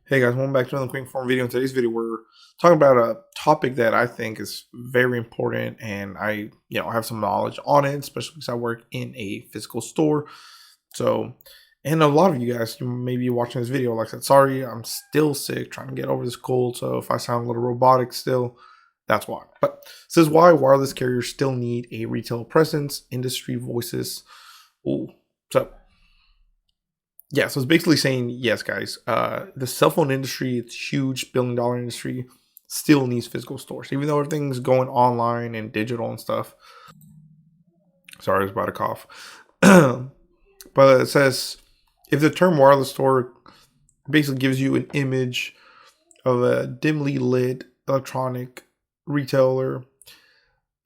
Hey guys, welcome back to another quick form video. In today's video, we're talking about a topic that I think is very important, and I have some knowledge on it, especially because I work in a physical store. So, and a lot of you guys, you may be watching this video. Like I said, sorry, I'm still sick, trying to get over this cold. So if I sound a little robotic still, that's why. But it says why wireless carriers still need a retail presence, industry voices. Ooh, so yeah, so it's basically saying, yes, guys, the cell phone industry, it's huge, $1 billion industry, still needs physical stores, even though everything's going online and digital and stuff. Sorry, I was about to cough. But it says, if the term wireless store basically gives you an image of a dimly lit electronic retailer,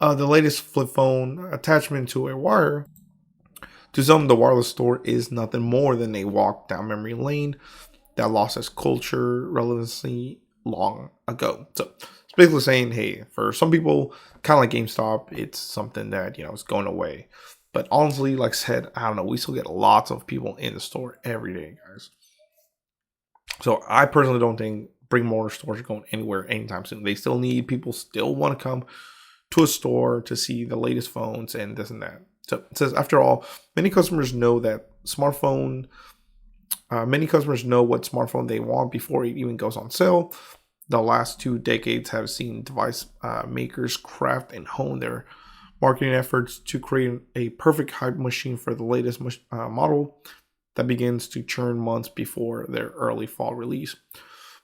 the latest flip phone attachment to a wire, to some, the wireless store is nothing more than a walk down memory lane that lost its culture relevancy long ago. So it's basically saying, hey, for some people, kind of like GameStop, it's something that, is going away. But honestly, like I said, I don't know, we still get lots of people in the store every day, guys. So I personally don't think brick and mortar stores are going anywhere anytime soon. They still need people, still want to come to a store to see the latest phones and this and that. So it says, after all, many customers know what smartphone they want before it even goes on sale. The last 2 decades have seen device makers craft and hone their marketing efforts to create a perfect hype machine for the latest model that begins to churn months before their early fall release.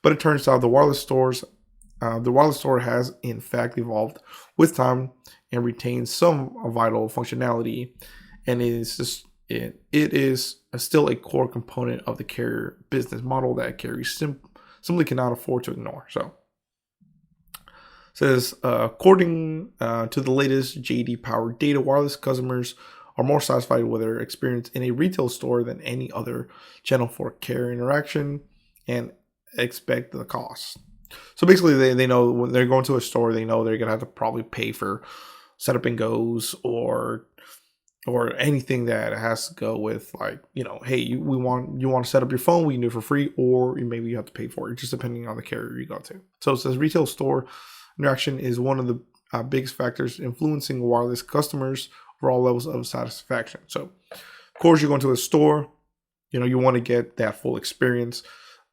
But it turns out the wireless store has in fact evolved with time and retains some vital functionality, and it is still a core component of the carrier business model that carriers simply cannot afford to ignore. So it says, according to the latest JD powered data, wireless customers are more satisfied with their experience in a retail store than any other channel for carrier interaction and expect the cost. So basically, they know when they're going to a store, they know they're gonna have to probably pay for setup and goes or anything that has to go with, like, hey, you want to set up your phone, we can do it for free, or maybe you have to pay for it, just depending on the carrier you go to. So it says retail store interaction is one of the biggest factors influencing wireless customers for all levels of satisfaction. So of course, you're going to a store, you want to get that full experience.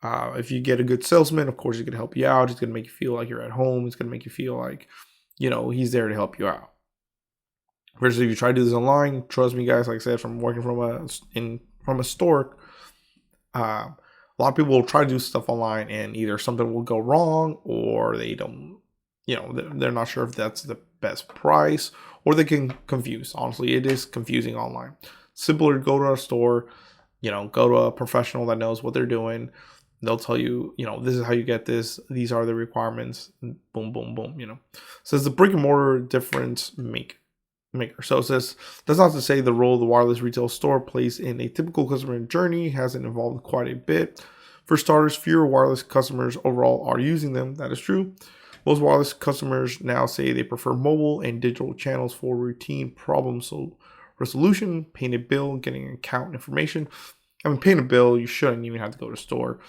If you get a good salesman, of course, he's going to help you out. He's going to make you feel like you're at home. It's going to make you feel like, he's there to help you out. Versus if you try to do this online, trust me, guys, like I said, from working from a store, a lot of people will try to do stuff online and either something will go wrong or they don't, they're not sure if that's the best price, or they can confuse. Honestly, it is confusing online. Simpler to go to a store, go to a professional that knows what they're doing. They'll tell you, this is how you get this. These are the requirements. Boom, boom, boom, Says the brick and mortar difference maker. So it says, that's not to say the role the wireless retail store plays in a typical customer journey hasn't evolved quite a bit. For starters, fewer wireless customers overall are using them. That is true. Most wireless customers now say they prefer mobile and digital channels for routine problem resolution, paying a bill, getting account information. I mean, paying a bill, you shouldn't even have to go to a store.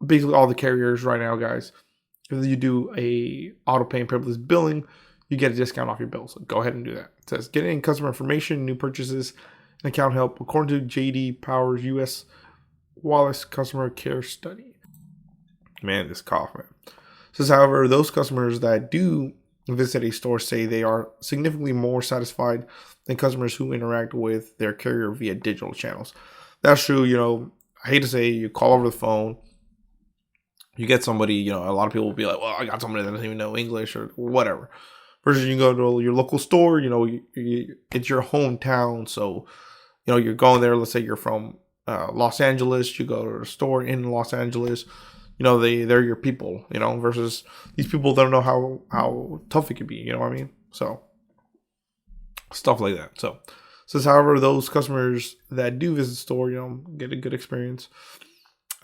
Basically, all the carriers right now, guys, if you do a auto pay and paperless billing, you get a discount off your bill. So go ahead and do that. It says, getting customer information, new purchases, and account help, according to JD Power's U.S. wireless customer care study. Man, this cough, man. It says, however, those customers that do visit a store say they are significantly more satisfied than customers who interact with their carrier via digital channels. That's true. I hate to say, you call over the phone, you get somebody, a lot of people will be like, well, I got somebody that doesn't even know English or whatever. Versus you go to your local store, it's your hometown. So, you're going there. Let's say you're from Los Angeles. You go to a store in Los Angeles. They're your people, versus these people don't know how tough it can be. You know what I mean? So, stuff like that. So, says, however, those customers that do visit the store, get a good experience.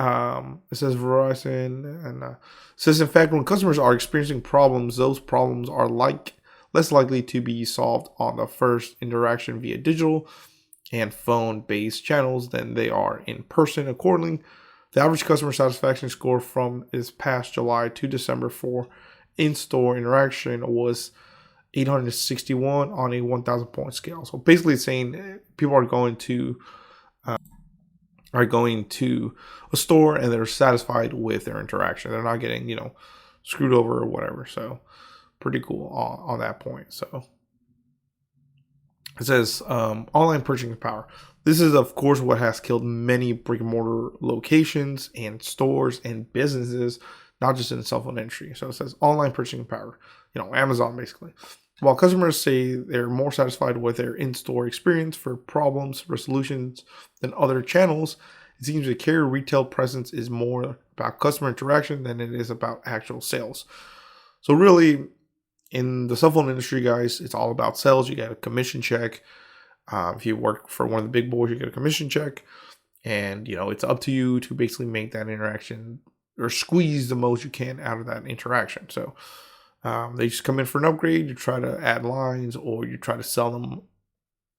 It says Verizon, and says, in fact, when customers are experiencing problems, those problems are less likely to be solved on the first interaction via digital and phone-based channels than they are in person. Accordingly, The average customer satisfaction score from this past July to December for in-store interaction was 861 on a 1,000 point scale. So basically, it's saying people are going to a store and they're satisfied with their interaction. They're not getting screwed over or whatever. So pretty cool on that point. So it says online purchasing power. This is, of course, what has killed many brick and mortar locations and stores and businesses, not just in the cell phone industry. So it says online purchasing power, Amazon basically. While customers say they're more satisfied with their in-store experience for problems resolutions than other channels, it seems the carrier retail presence is more about customer interaction than it is about actual sales. So really, in the cell phone industry, guys, it's all about sales. You get a commission check. If you work for one of the big boys, you get a commission check. And, it's up to you to basically make that interaction or squeeze the most you can out of that interaction. So they just come in for an upgrade. You try to add lines, or you try to sell them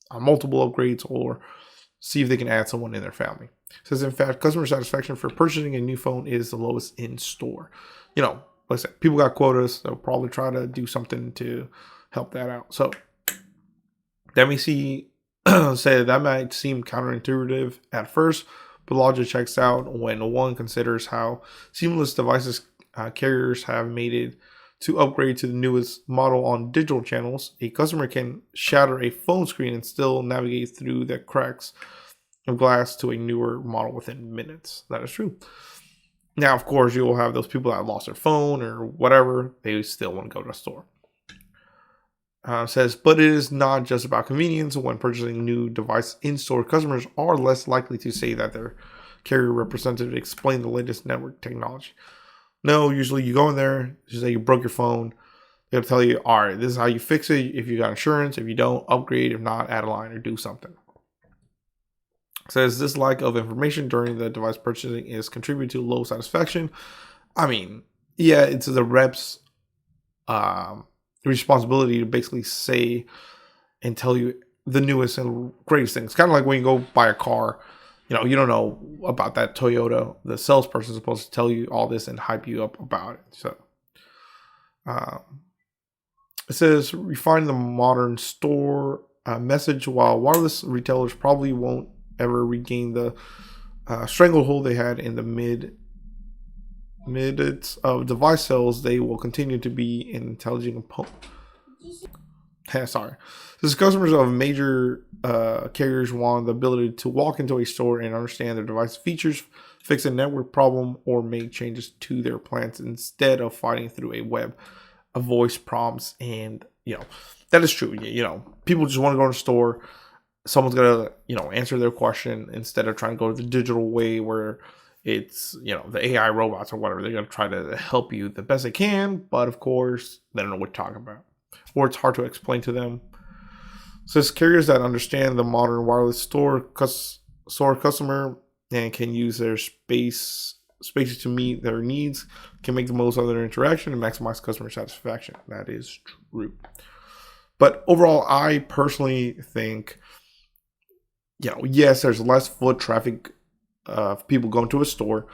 on multiple upgrades, or see if they can add someone in their family. It says, in fact, customer satisfaction for purchasing a new phone is the lowest in store. Like I said, people got quotas. They'll probably try to do something to help that out. So that may say that might seem counterintuitive at first, but logic checks out when one considers how seamless devices carriers have made it to upgrade to the newest model on digital channels. A customer can shatter a phone screen and still navigate through the cracks of glass to a newer model within minutes. That is true. Now, of course, you will have those people that lost their phone or whatever. They still want to go to a store. Says, but it is not just about convenience. When purchasing new device in-store, customers are less likely to say that their carrier representative explained the latest network technology. No, usually you go in there, you say you broke your phone. They'll tell you, all right, this is how you fix it. If you got insurance, if you don't, upgrade. If not, add a line or do something. It says this lack of information during the device purchasing is contributing to low satisfaction. I mean, yeah, it's the rep's responsibility to basically say and tell you the newest and greatest things. Kind of like when you go buy a car, you don't know about that Toyota. The salesperson is supposed to tell you all this and hype you up about it. So it says refine the modern store message. While wireless retailers probably won't ever regain the stranglehold they had in the midst of device sales, they will continue to be an intelligent component. Sorry. This customers of major carriers want the ability to walk into a store and understand their device features, fix a network problem, or make changes to their plans instead of fighting through a web of voice prompts. And that is true. People just want to go to the store. Someone's gonna answer their question instead of trying to go to the digital way where it's the AI robots or whatever. They're gonna try to help you the best they can, but of course they don't know what to talk about, or it's hard to explain to them. So it's carriers that understand the modern wireless store customer and can use their spaces to meet their needs, can make the most of their interaction and maximize customer satisfaction. That is true. But overall, I personally think, yes, there's less foot traffic of people going to a store,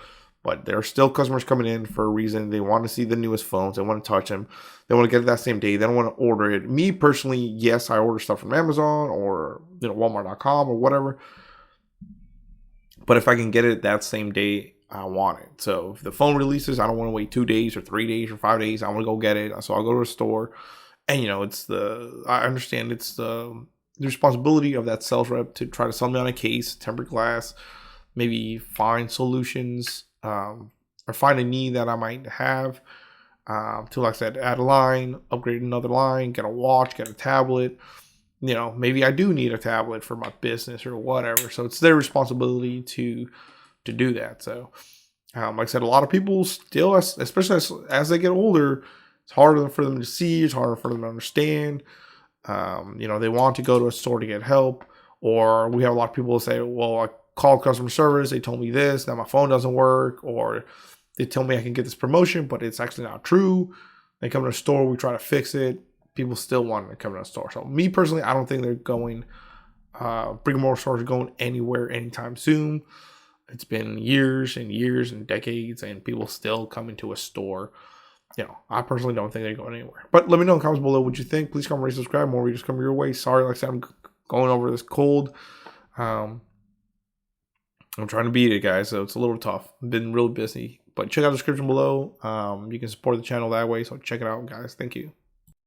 but there are still customers coming in for a reason. They want to see the newest phones. They want to touch them. They want to get it that same day. They don't want to order it. Me personally, yes, I order stuff from Amazon or Walmart.com or whatever. But if I can get it that same day, I want it. So if the phone releases, I don't want to wait 2 days or 3 days or 5 days. I want to go get it. So I'll go to a store. And I understand it's the responsibility of that sales rep to try to sell me on a case, tempered glass, maybe find solutions, or find a need that I might have, to, like I said, add a line, upgrade another line, get a watch, get a tablet. Maybe I do need a tablet for my business or whatever. So it's their responsibility to do that. So like I said, a lot of people still, especially as they get older, it's harder for them to see. It's harder for them to understand. They want to go to a store to get help. Or we have a lot of people who say, well, I called customer service. They told me this. Now my phone doesn't work. Or they tell me I can get this promotion, but it's actually not true. They come to a store. We try to fix it. People still want to come to a store. So me personally, I don't think they're going, brick and mortar stores are going anywhere anytime soon. It's been years and years and decades, and people still come into a store. I personally don't think they're going anywhere. But let me know in the comments below what you think. Please comment, rate, subscribe. More videos come your way. Sorry, like I said, I'm going over this cold. I'm trying to beat it, guys, so it's a little tough. I've been real busy. But check out the description below. You can support the channel that way, so check it out, guys. Thank you.